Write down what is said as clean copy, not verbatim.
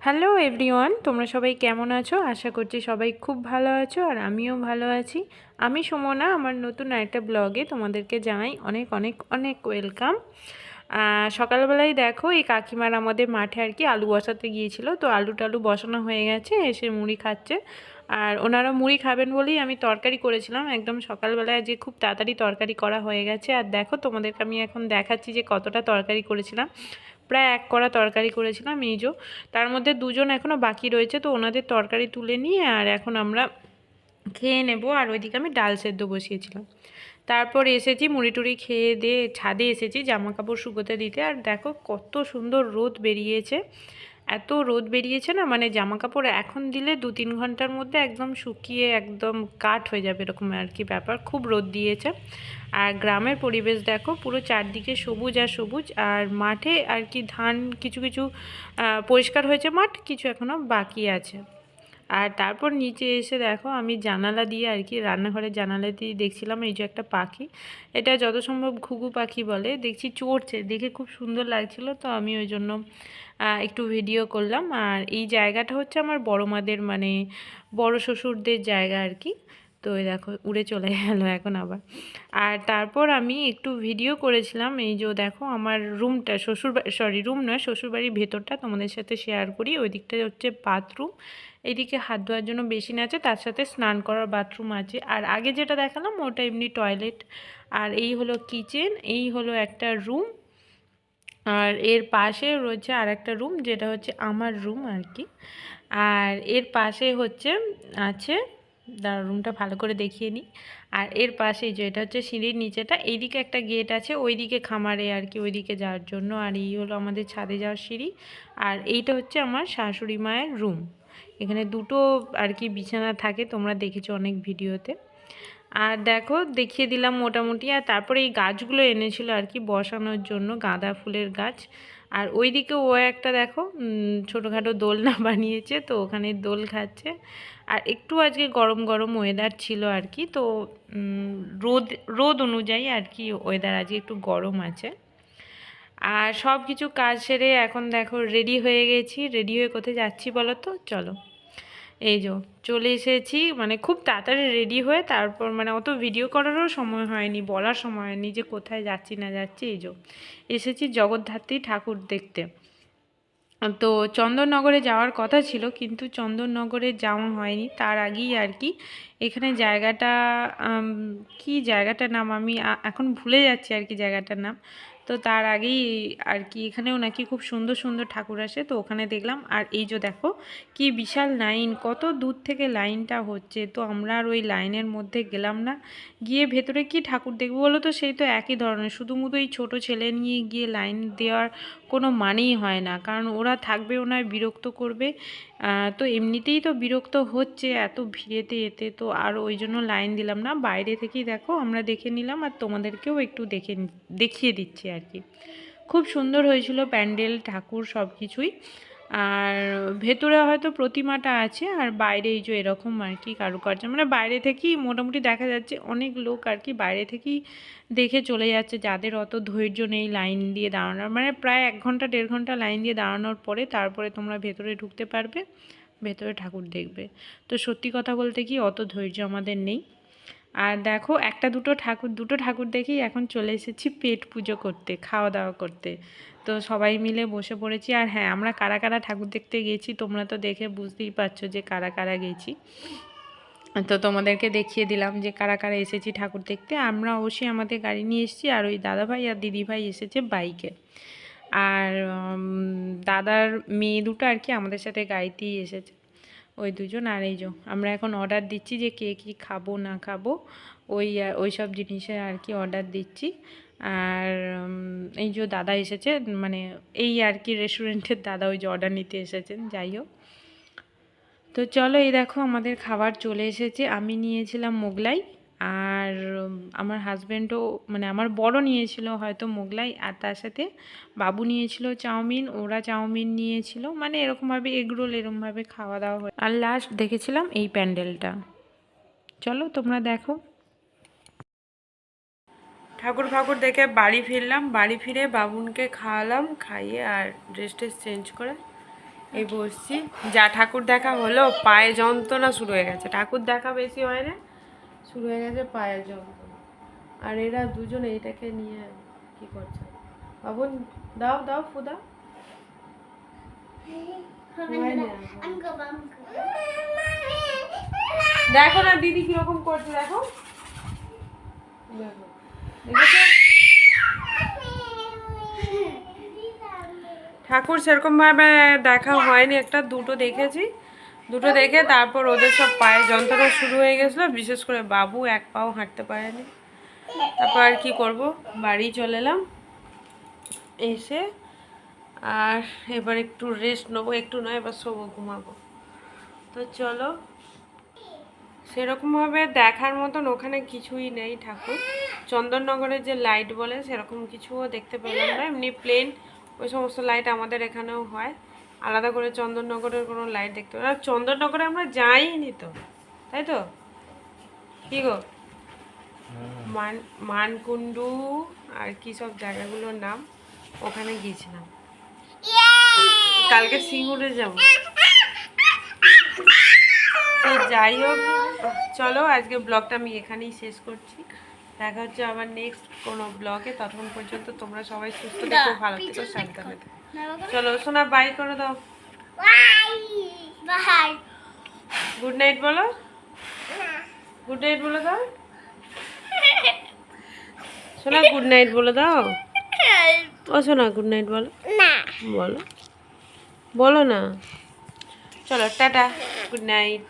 Hello everyone, তোমরা সবাই কেমন আছো? আশা করছি সবাই খুব ভালো আছো আর আমিও ভালো আছি। আমি সুমনা, আমার নতুন আরেকটা ব্লগে তোমাদেরকে জানাই অনেক অনেক অনেক ওয়েলকাম। সকালবেলায় দেখো এই কাকিমার আমাদের মাঠে আর কি আলু বসাতে গিয়েছিল, তো আলু টালু বসানো হয়ে গেছে, এসে মুড়ি খাচ্ছে। আর ওনারা মুড়ি খাবেন বলেই আমি তরকারি করেছিলাম একদম সকালবেলায়, যে খুব তাড়াতাড়ি তরকারি করা হয়ে গেছে। আর দেখো তোমাদেরকে আমি এখন দেখাচ্ছি যে কতটা তরকারি করেছিলাম। প্রায় 1 কড়া তরকারি করেছিলাম তার মধ্যে দুজন এখনও বাকি রয়েছে, তো ওনাদের তরকারি তুলে নিয়ে আর এখন আমরা খেয়ে নেব। আর ওইদিকে আমি ডাল সেদ্ধ বসিয়েছিলাম। তারপর এসেছি মুড়ি টুড়ি খেয়ে দিয়ে ছাদে এসেছি জামা কাপড় শুকোতে দিতে। আর দেখো কত সুন্দর রোদ বেরিয়েছে, এত রোদ বেরিয়েছে না, মানে জামা কাপড় এখন দিলে 2-3 ঘন্টার মধ্যে একদম শুকিয়ে একদম কাঠ হয়ে যাবে, এরকম আর কি ব্যাপার। খুব রোদ দিয়েছে। আর গ্রামের পরিবেশ দেখো, পুরো চারদিকে সবুজ আর সবুজ। আর মাঠে আর কি ধান কিছু কিছু পরিষ্কার হয়েছে, মাঠ কিছু এখনও বাকি আছে। আর তারপর নিচে এসে দেখো আমি জানালা দিয়ে আর কি রান্নাঘরের জানালা দিয়ে দেখছিলাম এই যে একটা পাখি, এটা যত সম্ভব ঘুঘু পাখি বলে, দেখছি চড়ছে, দেখে খুব সুন্দর লাগছিল, তো আমি ওই জন্য একটু ভিডিও করলাম। আর এই জায়গাটা হচ্ছে আমার বড় মাদের, মানে বড় শ্বশুরদের জায়গা আর কি। তো এই দেখো উড়ে চলে গেল এখন আবার। আর তারপর আমি একটু ভিডিও করেছিলাম, এই যে দেখো আমার রুমটা, রুম নয়, শ্বশুরবাড়ির ভেতরটা তোমাদের সাথে শেয়ার করি। ওই দিকটা হচ্ছে বাথরুম, এইদিকে হাত ধোয়ার জন্য বেসিন আছে, তার সাথে স্নান করার বাথরুম আছে। আর আগে যেটা দেখালাম ওটা এমনি টয়লেট। আর এই হলো কিচেন, এই হলো একটা রুম। আর এর পাশে রয়েছে আর একটা রুম, যেটা হচ্ছে আমার রুম আর কি। আর এর পাশে হচ্ছে আছে, রুমটা ভালো করে দেখিয়ে নিই। আর এর পাশেই যে এটা হচ্ছে সিঁড়ির নিচেটা, এইদিকে একটা গেট আছে, ওইদিকে খামারে আর কি, ওইদিকে যাওয়ার জন্য। আর এই হলো আমাদের ছাদে যাওয়ার সিঁড়ি। আর এইটা হচ্ছে আমার শাশুড়ি মায়ের রুম। এখানে দুটো আর কি বিছানা থাকে, তোমরা দেখেছো অনেক ভিডিওতে। আর দেখো দেখিয়ে দিলাম মোটামুটি। আর তারপরে এই গাছগুলো এনেছিল আর কি বসানোর জন্য, গাঁদা ফুলের গাছ। আর ওইদিকে ও একটা দেখো ছোটোখাটো দোলনা বানিয়েছে, তো ওখানে দোল খাচ্ছে। আর একটু আজকে গরম গরম ওয়েদার ছিল আর কি, তো রোদ রোদ অনুযায়ী আর কি ওয়েদার আজকে একটু গরম আছে। আর সব কিছু কাজ সেরে এখন দেখো রেডি হয়ে গেছি। রেডি হয়ে কোথায় যাচ্ছি বলো তো? চলো, এই যে চলে এসেছি, মানে খুব তাড়াতাড়ি রেডি হয়ে, তারপর মানে অত ভিডিও করারও সময় হয়নি, বলার সময় হয়নি যে কোথায় যাচ্ছি না যাচ্ছি। এই যে এসেছি জগদ্ধাত্রী ঠাকুর দেখতে। তো চন্দননগরে যাওয়ার কথা ছিল, কিন্তু চন্দননগরে যাওয়া হয়নি। তার আগেই আর কি এখানে জায়গাটা, কি জায়গাটার নাম আমি এখন ভুলে যাচ্ছি আর কি জায়গাটার নাম। তো তার আগেই আর কি এখানেও নাকি খুব সুন্দর সুন্দর ঠাকুর আসে, তো ওখানে দেখলাম। আর এই যে দেখো কি বিশাল লাইন, কত দূর থেকে লাইনটা হচ্ছে, তো আমরা আর ওই লাইনের মধ্যে গেলাম না। গিয়ে ভেতরে কি ঠাকুর দেখবো বলো তো? সেই তো একই ধরনের, শুধুমুধু এই ছোটো ছেলে নিয়ে গিয়ে লাইন দেওয়ার কোনো মানেই হয় না, কারণ ওরা থাকবে, ওনার বিরক্ত করবে। তো এমনিতেই তো বিরক্ত হচ্ছে এত ভিড়েতে এতে, তো আর ওই জন্য লাইন দিলাম না। বাইরে থেকেই দেখো আমরা দেখে নিলাম, আর তোমাদেরকেও একটু দেখিয়ে দিচ্ছি আর কি। খুব সুন্দর হয়েছিল প্যান্ডেল, ঠাকুর সব কিছুই। আর ভেতরে হয়তো প্রতিমাটা আছে, আর বাইরে এই যে এরকম আর কি কারুকার্য, মানে বাইরে থেকেই মোটামুটি দেখা যাচ্ছে। অনেক লোক আর কি বাইরে থেকেই দেখে চলে যাচ্ছে, যাদের অত ধৈর্য নেই লাইন দিয়ে দাঁড়ানোর, মানে প্রায় 1 ঘন্টা 1.5 ঘন্টা লাইন দিয়ে দাঁড়ানোর পরে তারপরে তোমরা ভেতরে ঢুকতে পারবে, ভেতরে ঠাকুর দেখবে। তো সত্যি কথা বলতে কি অত ধৈর্য আমাদের নেই। আর দেখো দুটো ঠাকুর দেখেই এখন চলে এসেছি পেট পুজো করতে, খাওয়া দাওয়া করতে। তো সবাই মিলে বসে পড়েছি। আর হ্যাঁ, আমরা কারা কারা ঠাকুর দেখতে গেছি তোমরা তো দেখে বুঝতেই পারছো যে কারা কারা গেছি। তো তোমাদেরকে দেখিয়ে দিলাম যে কারা কারা এসেছি ঠাকুর দেখতে। আমরা অবশ্যই আমাদের গাড়ি নিয়ে এসেছি, আর ওই দাদাভাই আর দিদিভাই এসেছে বাইকে। আর দাদার মেয়ে দুটো আর কি আমাদের সাথে গাড়িতেই এসেছে, ওই দুজন। আর এই যে আমরা এখন অর্ডার দিচ্ছি যে কে কী খাবো না খাবো, ওই সব জিনিসের আর কি অর্ডার দিচ্ছি। আর এই যে দাদা এসেছে, মানে এই আর কি রেস্টুরেন্টের দাদা, ওই যে অর্ডার নিতে এসেছেন। যাই হোক, তো চলো এই দেখো আমাদের খাবার চলে এসেছে। আমি নিয়েছিলাম মোগলাই, আর আমার হাজব্যান্ডও, মানে আমার বড় নিয়েছিল হয়তো মোগলাই, আর তার সাথে বাবু নিয়েছিল চাউমিন। ওরা চাউমিন নিয়েছিল, মানে এরকমভাবে এগরোল এরকমভাবে খাওয়া দাওয়া হয়। আর লাস্ট দেখেছিলাম এই প্যান্ডেলটা। চলো তোমরা দেখো। ঠাকুর ফাকুর দেখে বাড়ি ফিরলাম, বাড়ি ফিরে বাবুনকে খাওয়ালাম, খাইয়ে আর ড্রেস ট্রেস চেঞ্জ করে এই বসছি। যা ঠাকুর দেখা হলো, পায়ে যন্ত্রণা শুরু হয়ে গেছে। ঠাকুর দেখা বেশি হয় না, শুরু হয়ে গেছে পায়ের যন্ত্রণা। আর এরা দুজনে এটাকে নিয়ে কি করছে? বাবুন দাও দাও ফু দাও। দেখো না দিদি কিরকম করছে, দেখো দেখো, দেখেছো? ঠাকুর সেরকম ভাবে দেখা হয়নি, একটা দুটো দেখেছি। দুটো দেখে তারপর ওদের সব পায়ে যন্ত্রণা শুরু হয়ে গেছিলো, বিশেষ করে বাবু এক পাও হাঁটতে পারেনি। তারপর আর কি করব, বাড়ি চলে এলাম। এসে আর এবার একটু রেস্ট নেবো, একটু নয় এবার শোবো, ঘুমাবো। তো চলো, সেরকমভাবে দেখার মতন ওখানে কিছুই নেই ঠাকুর। চন্দননগরের যে লাইট বলে সেরকম কিছুও দেখতে পেলাম না, এমনি প্লেন ওই সমস্ত লাইট আমাদের এখানেও হয়। আলাদা করে চন্দননগরের কোনো লাইট দেখতে পেলাম না। চন্দননগরে আমরা যাইনি তো, তাই তো? কি গো, মানকুণ্ডু আর কি সব জায়গাগুলোর নাম, ওখানে গিয়েছিলাম। কালকে সিঙ্গুরে যাবো। তো যাই হোক, চলো আজকে ব্লগটা আমি এখানেই শেষ করছি। দেখা হচ্ছে আবার নেক্সট কোনো ব্লগে। ততক্ষণ পর্যন্ত তোমরা সবাই সুস্থ থেকো, ভালো থেকো, সাবধানে থেকো। চলো সোনা বাই করে দাও, গুড নাইট বলো, গুড নাইট বলে দাও সোনা, গুড নাইট বলে দাও। ও সোনা গুড নাইট বলো, বলো বলো না। চলো টাটা, গুড নাইট।